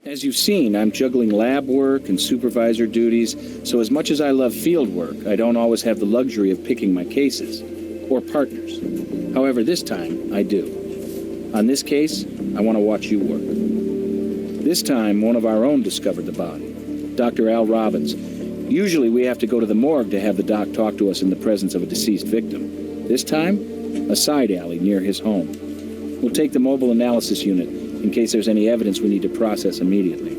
As you've seen, I'm juggling lab work and supervisor duties, so as much as I love field work, I don't always have the luxury of picking my cases, or partners. However, this time, I do. On this case, I want to watch you work. This time, one of our own discovered the body, Dr. Al Robbins. Usually, we have to go to the morgue to have the doc talk to us in the presence of a deceased victim. This time, a side alley near his home. We'll take the mobile analysis unit in case there's any evidence we need to process immediately.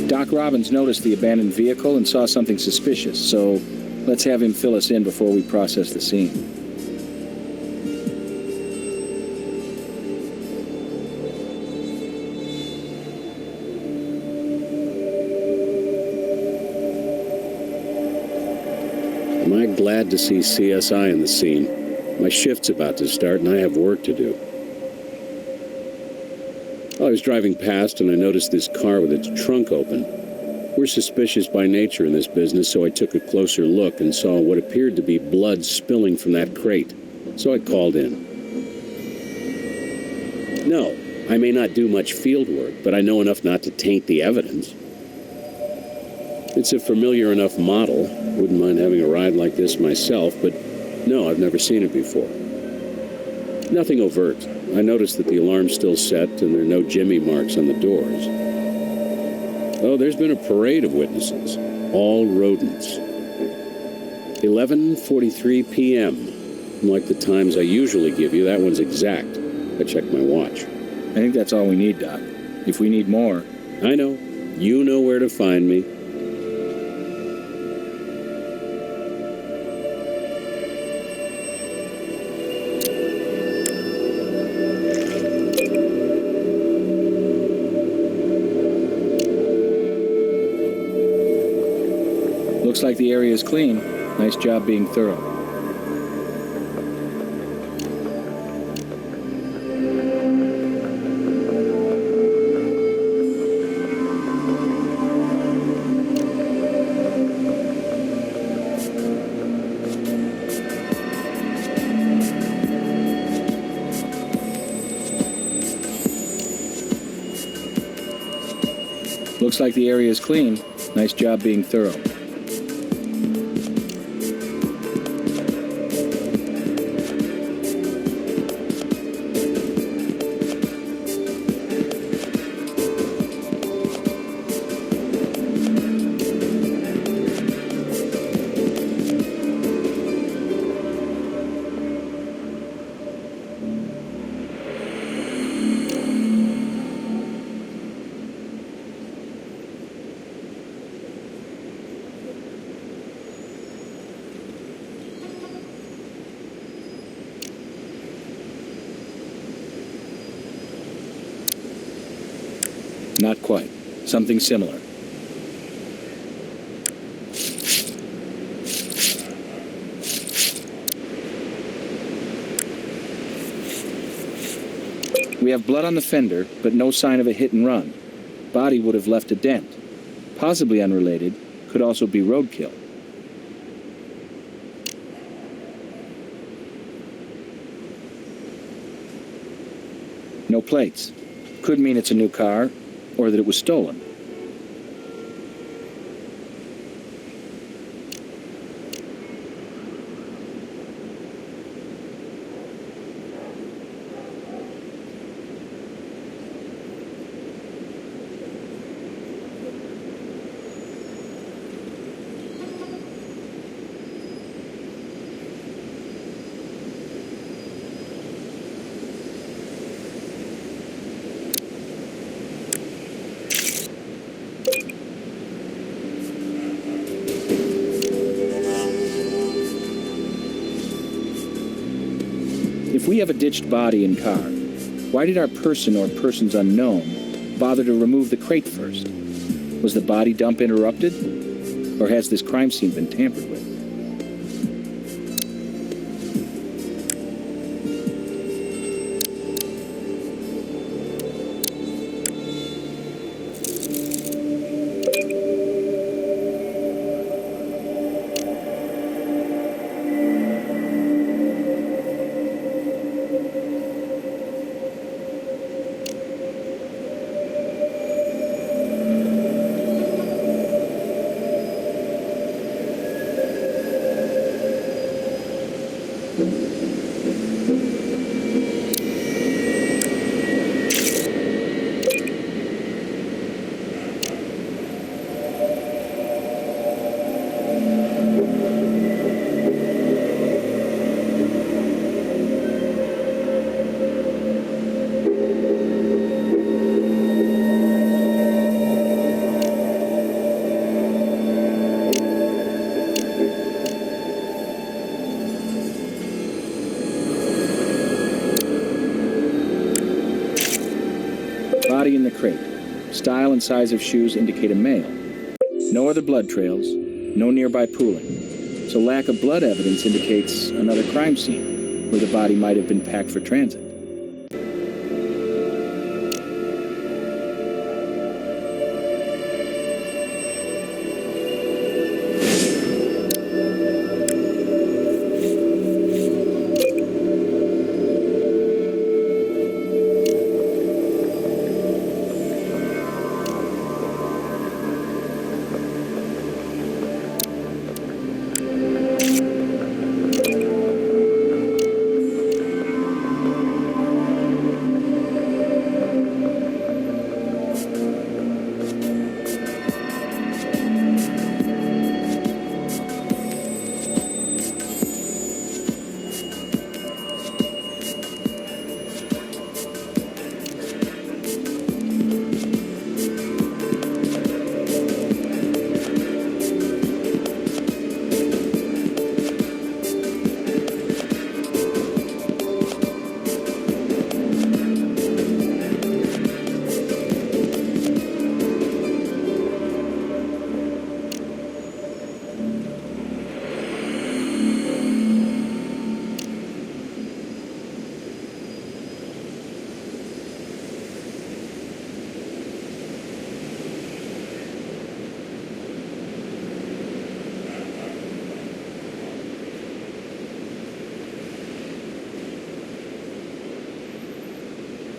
Doc Robbins noticed the abandoned vehicle and saw something suspicious, so let's have him fill us in before we process the scene. Am I glad to see CSI in the scene? My shift's about to start and I have work to do. I was driving past and I noticed this car with its trunk open. We're suspicious by nature in this business, so I took a closer look and saw what appeared to be blood spilling from that crate. So I called in. No, I may not do much field work, but I know enough not to taint the evidence. It's a familiar enough model. Wouldn't mind having a ride like this myself, but no, I've never seen it before. Nothing overt. I noticed that the alarm's still set and there are no Jimmy marks on the doors. Oh, there's been a parade of witnesses, all rodents. 11:43 p.m. Like the times I usually give you, that one's exact. I checked my watch. I think that's all we need, Doc. If we need more... I know. You know where to find me. Looks like the area is clean. Nice job being thorough. Looks like the area is clean. Nice job being thorough. Not quite. Something similar. We have blood on the fender, but no sign of a hit and run. Body would have left a dent. Possibly unrelated. Could also be roadkill. No plates. Could mean it's a new car, or that it was stolen. If we have a ditched body and car, why did our person or persons unknown bother to remove the crate first? Was the body dump interrupted? Or has this crime scene been tampered with? Body in the crate. Style and size of shoes indicate a male. No other blood trails, no nearby pooling. So lack of blood evidence indicates another crime scene, where the body might have been packed for transit.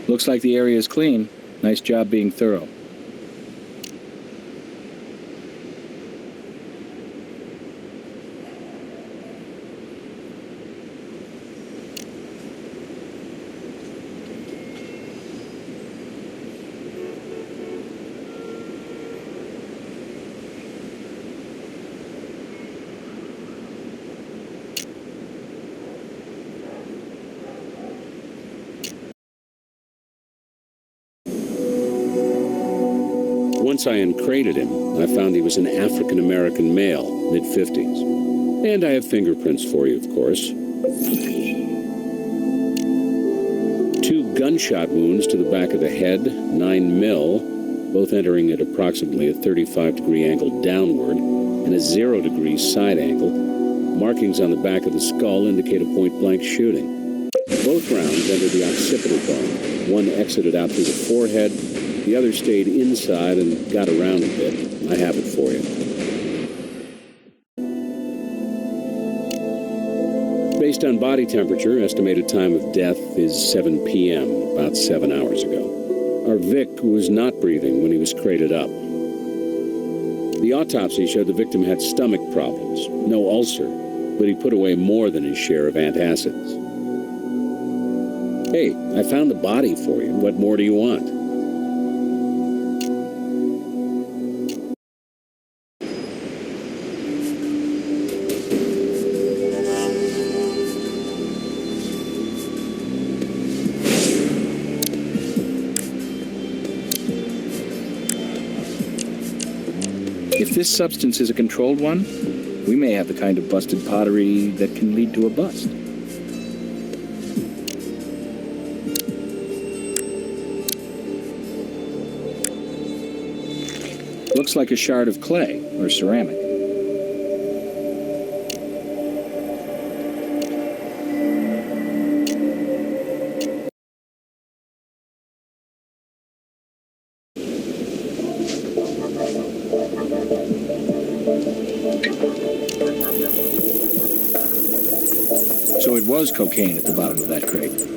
Looks like the area is clean. Nice job being thorough. Once I uncrated him, I found he was an African-American male, mid-50s. And I have fingerprints for you, of course. 2 gunshot wounds to the back of the head, 9 mil, both entering at approximately a 35-degree angle downward and a 0-degree side angle. Markings on the back of the skull indicate a point-blank shooting. Both rounds entered the occipital bone. One exited out through the forehead. The other stayed inside and got around a bit. I have it for you. Based on body temperature, estimated time of death is 7 p.m., about 7 hours ago. Our Vic was not breathing when he was crated up. The autopsy showed the victim had stomach problems, no ulcer, but he put away more than his share of antacids. Hey, I found the body for you. What more do you want? If this substance is a controlled one, we may have the kind of busted pottery that can lead to a bust. Looks like a shard of clay or ceramic. So it was cocaine at the bottom of that crate.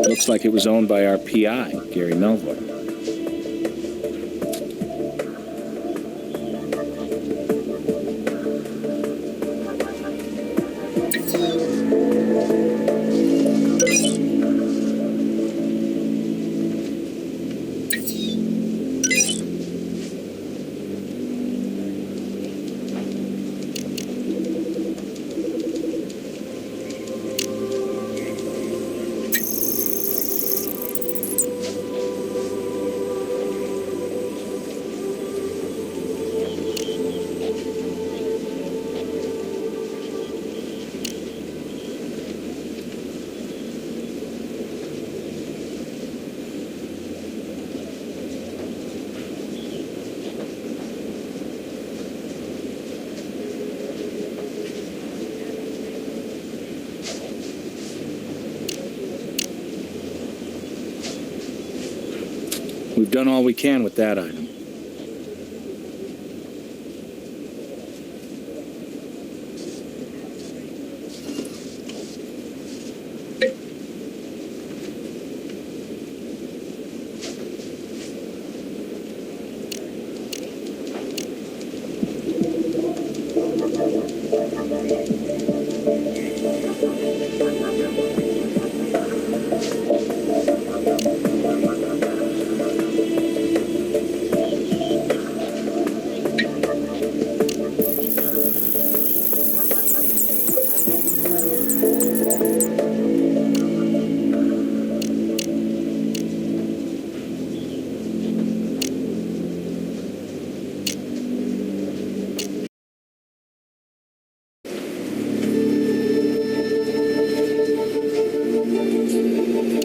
Looks like it was owned by our PI, Gary Melvoy. We've done all we can with that item.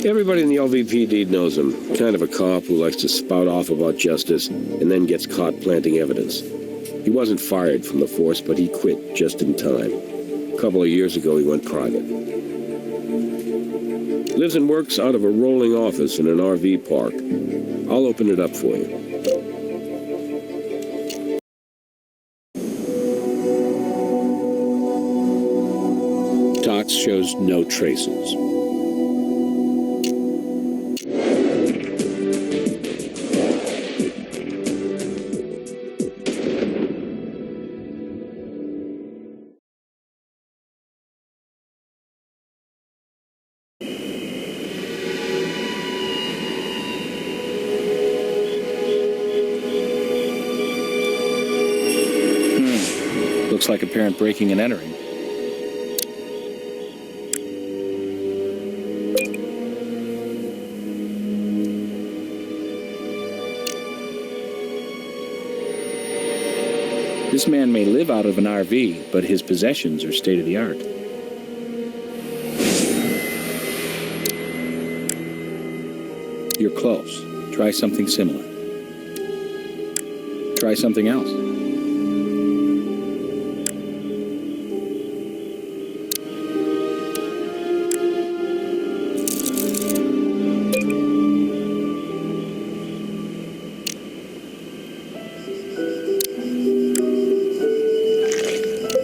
Everybody in the LVPD knows him. Kind of a cop who likes to spout off about justice and then gets caught planting evidence. He wasn't fired from the force, but he quit just in time. A couple of years ago, he went private. Lives and works out of a rolling office in an RV park. I'll open it up for you. Tox shows no traces. Looks like apparent breaking and entering. This man may live out of an RV, but his possessions are state-of-the-art. You're close. Try something similar. Try something else.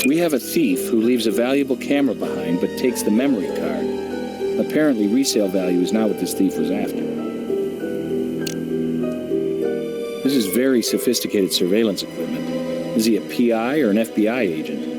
We have a thief who leaves a valuable camera behind but takes the memory card. Apparently, resale value is not what this thief was after. This is very sophisticated surveillance equipment. Is he a PI or an FBI agent?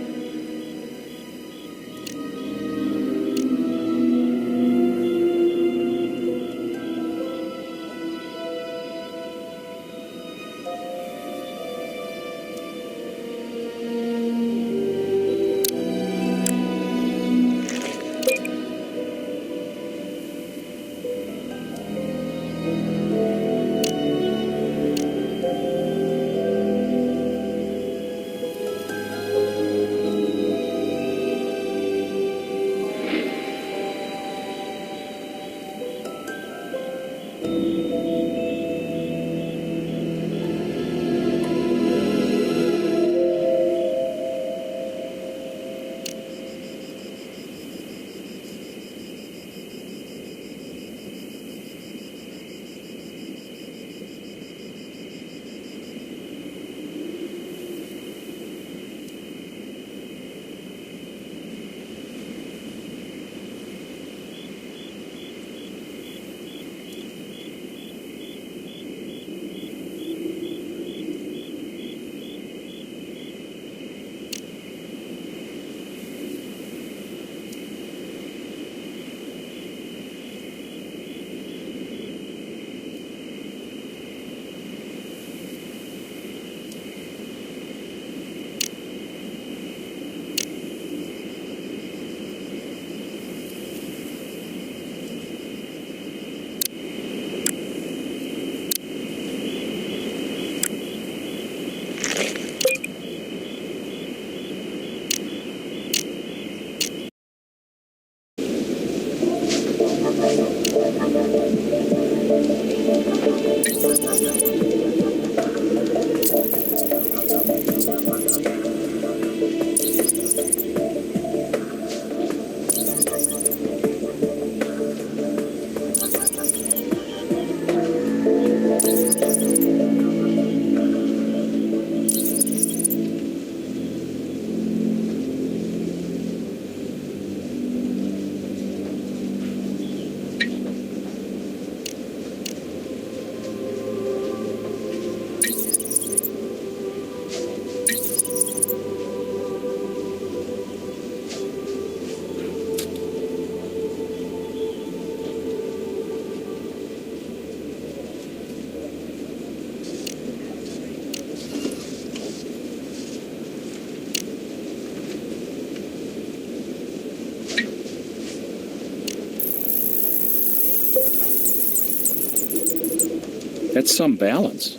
That's some balance.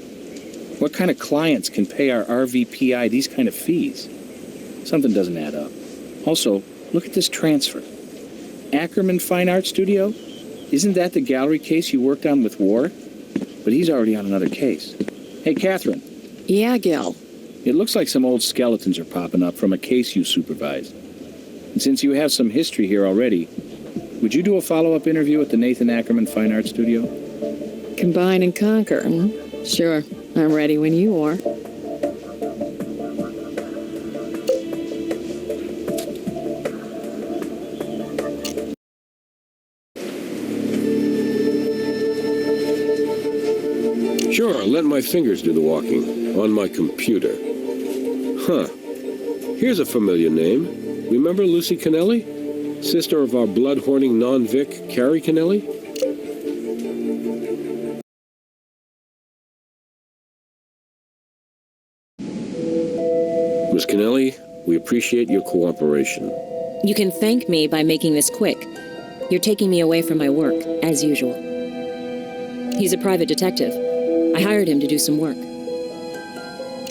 What kind of clients can pay our RVPI these kind of fees? Something doesn't add up. Also, look at this transfer. Ackerman Fine Art Studio? Isn't that the gallery case you worked on with Warwick? But he's already on another case. Hey, Catherine. Yeah, Gil. It looks like some old skeletons are popping up from a case you supervised. And since you have some history here already, would you do a follow-up interview at the Nathan Ackerman Fine Art Studio? Combine and conquer. Sure. I'm ready when you are. Sure, let my fingers do the walking. On my computer. Huh. Here's a familiar name. Remember Lucy Kennelly? Sister of our blood-hoarding non-Vic, Carrie Kennelly? Miss Kennelly, we appreciate your cooperation. You can thank me by making this quick. You're taking me away from my work, as usual. He's a private detective. I hired him to do some work.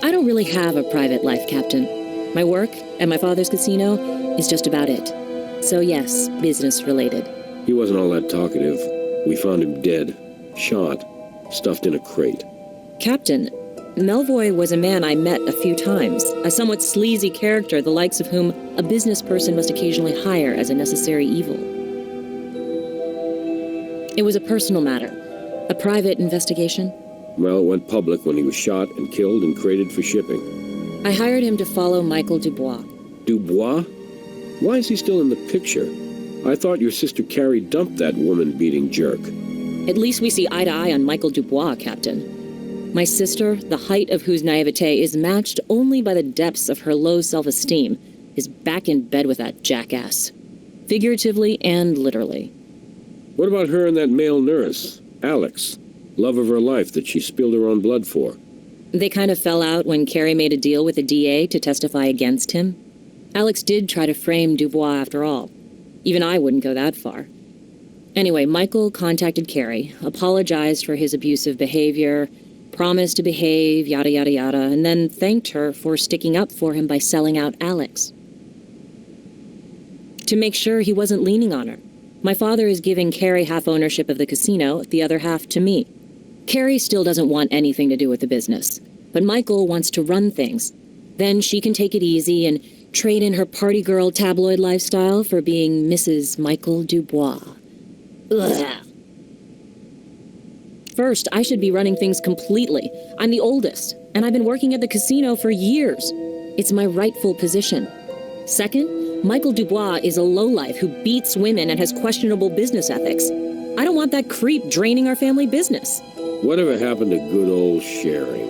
I don't really have a private life, Captain. My work at my father's casino is just about it. So yes, business related. He wasn't all that talkative. We found him dead, shot, stuffed in a crate. Captain, Melvoy was a man I met a few times, a somewhat sleazy character the likes of whom a business person must occasionally hire as a necessary evil. It was a personal matter, a private investigation. Well, it went public when he was shot and killed and crated for shipping. I hired him to follow Michael Dubois. Dubois? Why is he still in the picture? I thought your sister Carrie dumped that woman-beating jerk. At least we see eye to eye on Michael Dubois, Captain. My sister, the height of whose naivete is matched only by the depths of her low self-esteem, is back in bed with that jackass. Figuratively and literally. What about her and that male nurse, Alex? Love of her life that she spilled her own blood for. They kind of fell out when Carrie made a deal with the DA to testify against him. Alex did try to frame Dubois after all. Even I wouldn't go that far. Anyway, Michael contacted Carrie, apologized for his abusive behavior, promised to behave, yada yada yada, and then thanked her for sticking up for him by selling out Alex. To make sure he wasn't leaning on her, my father is giving Carrie half ownership of the casino, the other half to me. Carrie still doesn't want anything to do with the business, but Michael wants to run things. Then she can take it easy and trade in her party girl tabloid lifestyle for being Mrs. Michael Dubois. Ugh. First, I should be running things completely. I'm the oldest, and I've been working at the casino for years. It's my rightful position. Second, Michael Dubois is a lowlife who beats women and has questionable business ethics. I don't want that creep draining our family business. Whatever happened to good old sharing?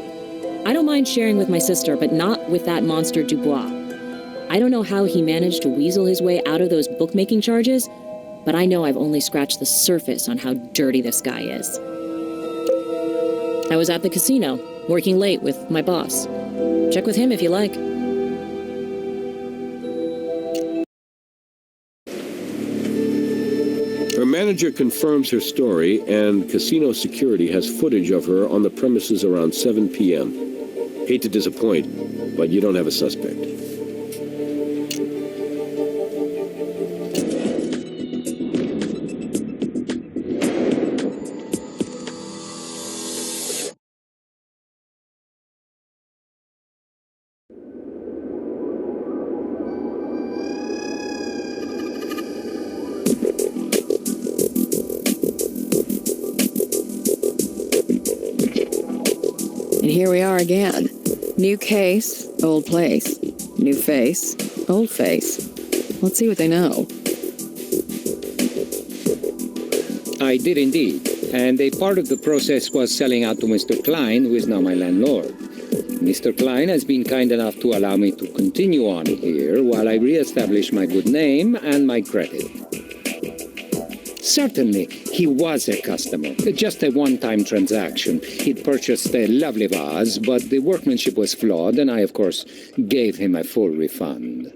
I don't mind sharing with my sister, but not with that monster Dubois. I don't know how he managed to weasel his way out of those bookmaking charges, but I know I've only scratched the surface on how dirty this guy is. I was at the casino, working late with my boss. Check with him if you like. Her manager confirms her story, and casino security has footage of her on the premises around 7 p.m. Hate to disappoint, but you don't have a suspect. And here we are again. New case, old place. New face, old face. Let's see what they know. I did indeed, and a part of the process was selling out to Mr. Klein, who is now my landlord. Mr. Klein has been kind enough to allow me to continue on here while I re-establish my good name and my credit. Certainly, he was a customer, just a one-time transaction. He'd purchased a lovely vase, but the workmanship was flawed, and I, of course, gave him a full refund.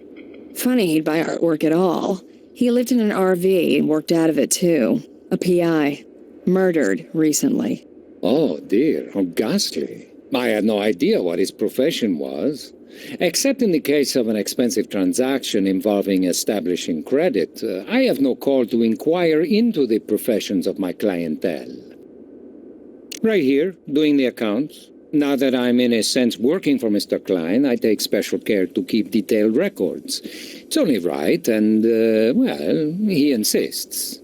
Funny he'd buy artwork at all. He lived in an RV and worked out of it too. A PI. Murdered recently. Oh, dear, how ghastly. I had no idea what his profession was. Except in the case of an expensive transaction involving establishing credit, I have no call to inquire into the professions of my clientele. Right here, doing the accounts. Now that I'm in a sense working for Mr. Klein, I take special care to keep detailed records. It's only right, and, well, he insists.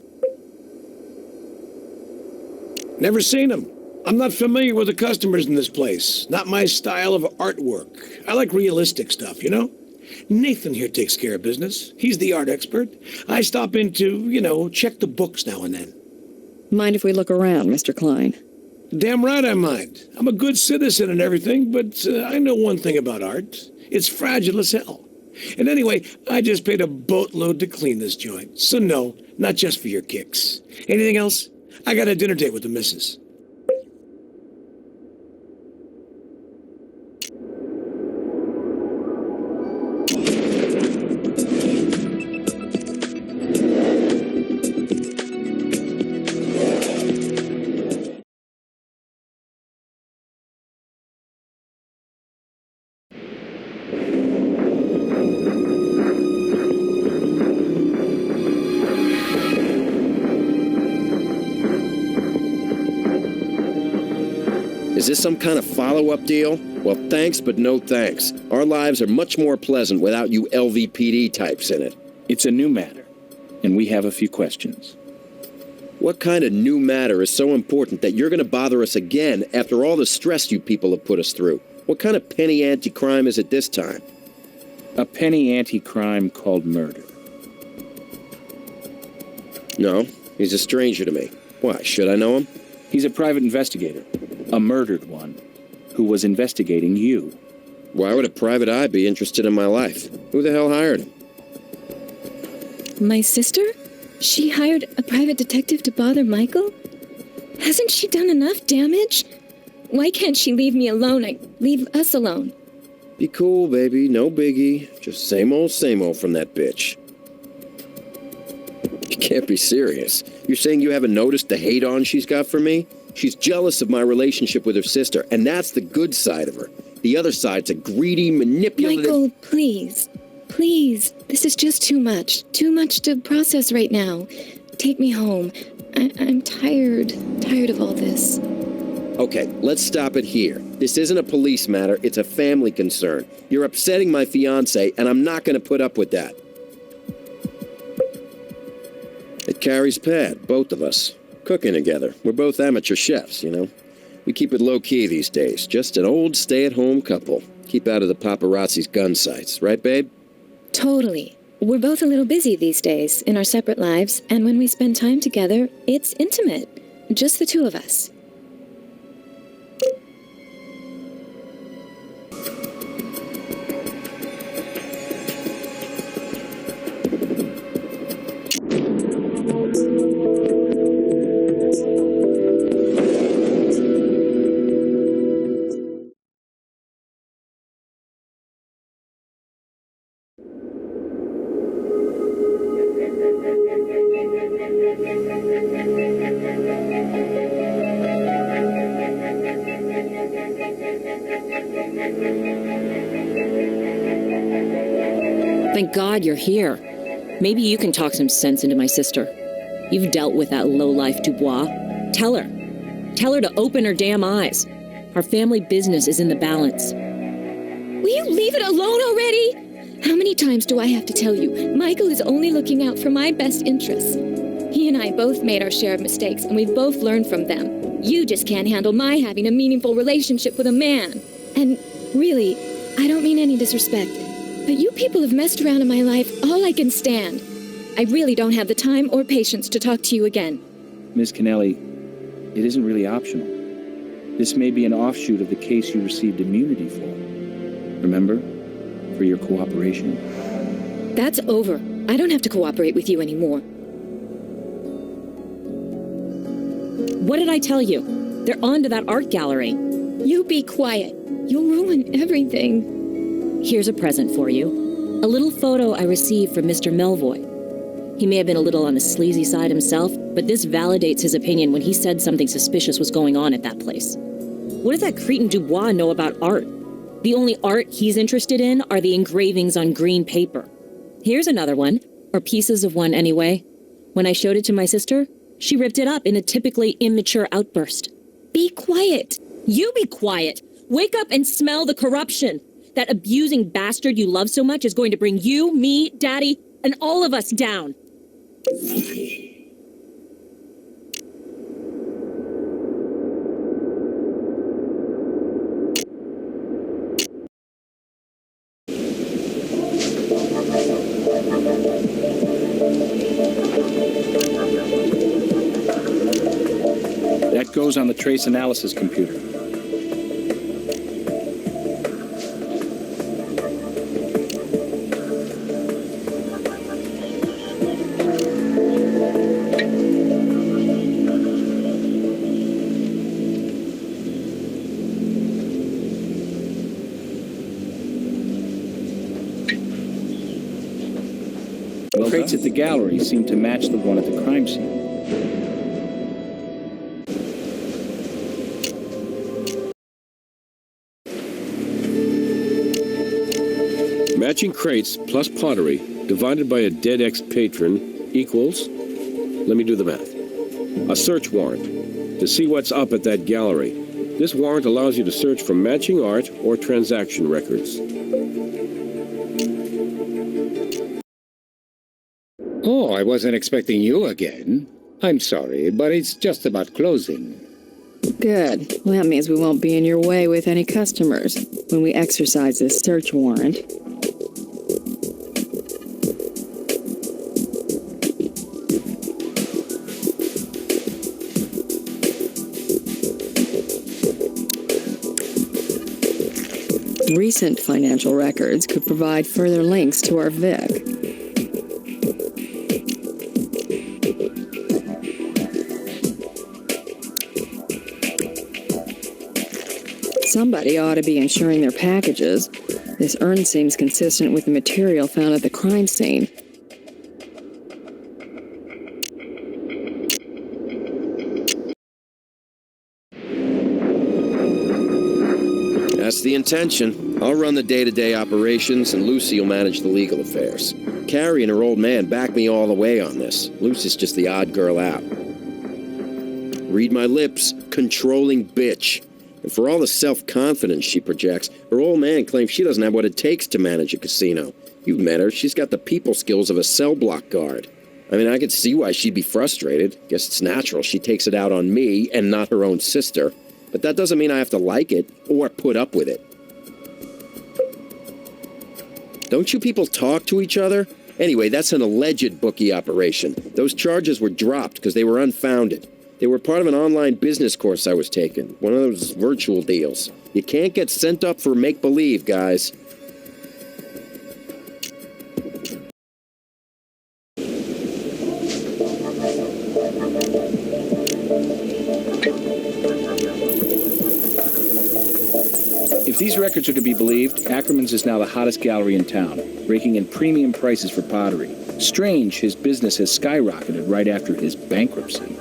Never seen him. I'm not familiar with the customers in this place. Not my style of artwork. I like realistic stuff, you know? Nathan here takes care of business. He's the art expert. I stop in to, check the books now and then. Mind if we look around, Mr. Klein? Damn right I mind. I'm a good citizen and everything, but I know one thing about art. It's fragile as hell. And anyway, I just paid a boatload to clean this joint. So no, not just for your kicks. Anything else? I got a dinner date with the missus. Is this some kind of follow-up deal? Well, thanks, but no thanks. Our lives are much more pleasant without you LVPD types in it. It's a new matter, and we have a few questions. What kind of new matter is so important that you're going to bother us again after all the stress you people have put us through? What kind of penny anti-crime is it this time? A penny anti-crime called murder. No, he's a stranger to me. Why, should I know him? He's a private investigator, a murdered one, who was investigating you. Why would a private eye be interested in my life? Who the hell hired him? My sister? She hired a private detective to bother Michael? Hasn't she done enough damage? Why can't she leave me alone? Leave us alone. Be cool, baby. No biggie. Just same old from that bitch. You can't be serious. You're saying you haven't noticed the hate-on she's got for me? She's jealous of my relationship with her sister, and that's the good side of her. The other side's a greedy, manipulative... Michael, please. Please. This is just too much. Too much to process right now. Take me home. I'm tired. Tired of all this. Okay, let's stop it here. This isn't a police matter, it's a family concern. You're upsetting my fiancé, and I'm not going to put up with that. It carries Pat, both of us. Cooking together. We're both amateur chefs, you know. We keep it low-key these days. Just an old stay-at-home couple. Keep out of the paparazzi's gun sights. Right, babe? Totally. We're both a little busy these days in our separate lives, and when we spend time together, it's intimate. Just the two of us. Thank God you're here. Maybe you can talk some sense into my sister. You've dealt with that lowlife Dubois. Tell her. Tell her to open her damn eyes. Our family business is in the balance. Will you leave it alone already? How many times do I have to tell you? Michael is only looking out for my best interests. He and I both made our share of mistakes, and we've both learned from them. You just can't handle my having a meaningful relationship with a man. And really, I don't mean any disrespect, but you people have messed around in my life all I can stand. I really don't have the time or patience to talk to you again. Ms. Kennelly, it isn't really optional. This may be an offshoot of the case you received immunity for. Remember? For your cooperation. That's over. I don't have to cooperate with you anymore. What did I tell you? They're on to that art gallery. You be quiet. You'll ruin everything. Here's a present for you. A little photo I received from Mr. Melvoy. He may have been a little on the sleazy side himself, but this validates his opinion when he said something suspicious was going on at that place. What does that cretin Dubois know about art? The only art he's interested in are the engravings on green paper. Here's another one, or pieces of one anyway. When I showed it to my sister, she ripped it up in a typically immature outburst. Be quiet. You be quiet. Wake up and smell the corruption. That abusing bastard you love so much is going to bring you, me, Daddy, and all of us down. That goes on the trace analysis computer. The crates at the gallery seem to match the one at the crime scene. Matching crates plus pottery divided by a dead ex-patron equals, let me do the math, a search warrant to see what's up at that gallery. This warrant allows you to search for matching art or transaction records. Oh, I wasn't expecting you again. I'm sorry, but it's just about closing. Good. Well, that means we won't be in your way with any customers when we exercise this search warrant. Recent financial records could provide further links to our Vic. Somebody ought to be insuring their packages. This urn seems consistent with the material found at the crime scene. That's the intention. I'll run the day-to-day operations, and Lucy will manage the legal affairs. Carrie and her old man back me all the way on this. Lucy's just the odd girl out. Read my lips, controlling bitch. And for all the self-confidence she projects, her old man claims she doesn't have what it takes to manage a casino. You've met her. She's got the people skills of a cell block guard. I mean, I could see why she'd be frustrated. Guess it's natural. She takes it out on me and not her own sister. But that doesn't mean I have to like it or put up with it. Don't you people talk to each other? Anyway, that's an alleged bookie operation. Those charges were dropped because they were unfounded. They were part of an online business course I was taking, one of those virtual deals. You can't get sent up for make-believe, guys. If these records are to be believed, Ackerman's is now the hottest gallery in town, raking in premium prices for pottery. Strange his business has skyrocketed right after his bankruptcy.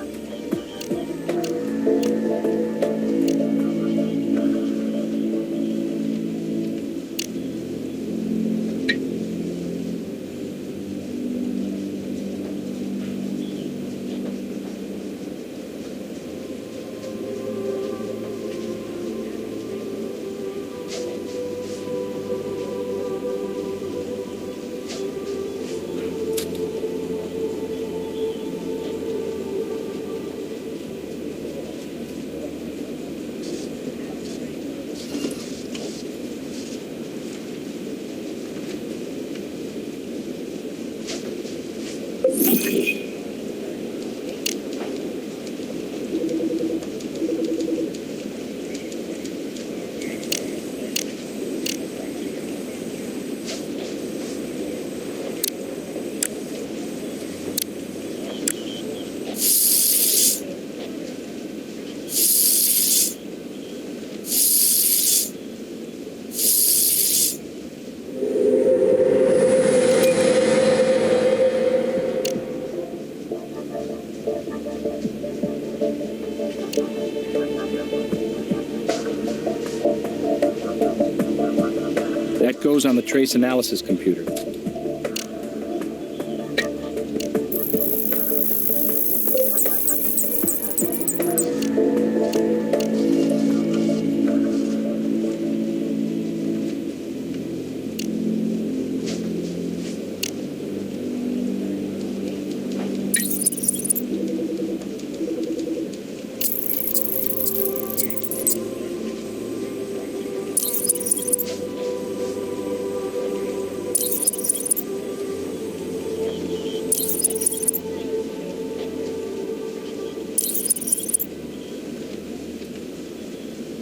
That goes on the trace analysis computer.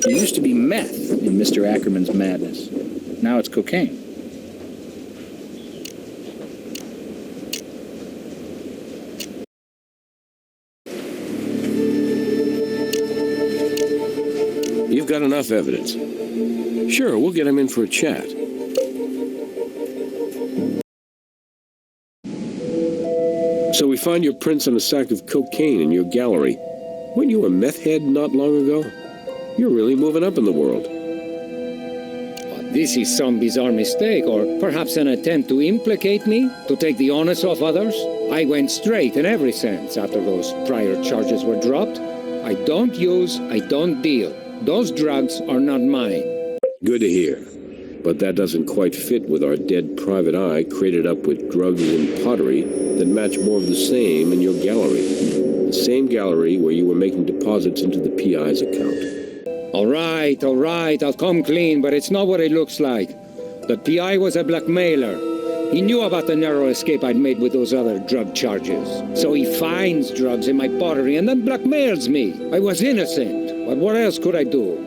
There used to be meth in Mr. Ackerman's madness. Now it's cocaine. You've got enough evidence. Sure, we'll get him in for a chat. So we find your prints on a sack of cocaine in your gallery. Weren't you a meth head not long ago? You're really moving up in the world. This is some bizarre mistake, or perhaps an attempt to implicate me, to take the onus off others. I went straight in every sense after those prior charges were dropped. I don't use, I don't deal. Those drugs are not mine. Good to hear. But that doesn't quite fit with our dead private eye crated up with drugs and pottery that match more of the same in your gallery. The same gallery where you were making deposits into the PI's account. All right, I'll come clean, but it's not what it looks like. The PI was a blackmailer. He knew about the narrow escape I'd made with those other drug charges. So he finds drugs in my pottery and then blackmails me. I was innocent, but what else could I do?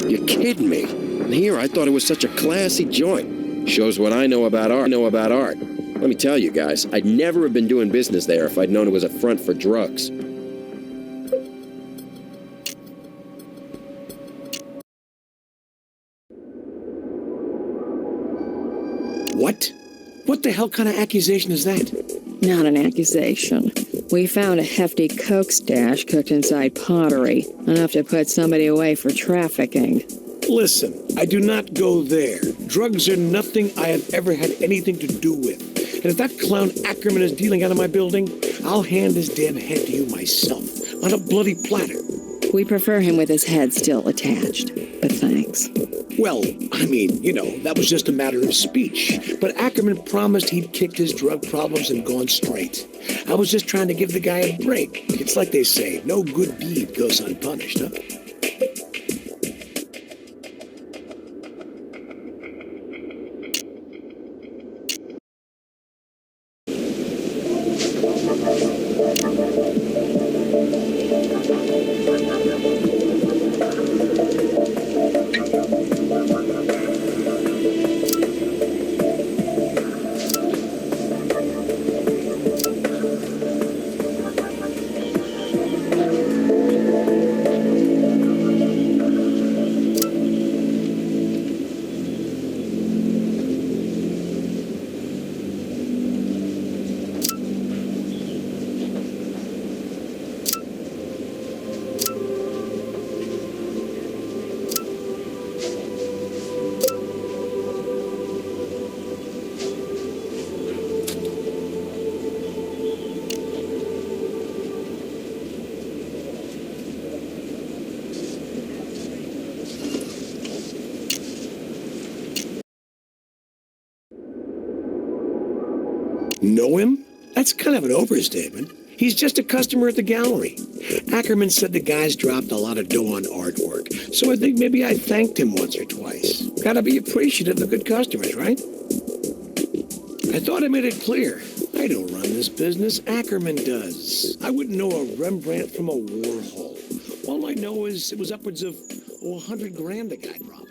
You're kidding me. And here, I thought it was such a classy joint. Shows what I know about art. Let me tell you guys, I'd never have been doing business there if I'd known it was a front for drugs. What? What the hell kind of accusation is that? Not an accusation. We found a hefty coke stash cooked inside pottery, enough to put somebody away for trafficking. Listen, I do not go there. Drugs are nothing I have ever had anything to do with. And if that clown Ackerman is dealing out of my building, I'll hand his damn head to you myself, on a bloody platter. We prefer him with his head still attached, but thanks. Well, I mean, that was just a matter of speech. But Ackerman promised he'd kicked his drug problems and gone straight. I was just trying to give the guy a break. It's like they say, no good deed goes unpunished, huh? Know him? That's kind of an overstatement. He's just a customer at the gallery. Ackerman said the guys dropped a lot of dough on artwork, so I think maybe I thanked him once or twice. Gotta be appreciative of good customers, right? I thought I made it clear. I don't run this business, Ackerman does. I wouldn't know a Rembrandt from a Warhol. All I know is it was upwards of $100 grand the guy dropped.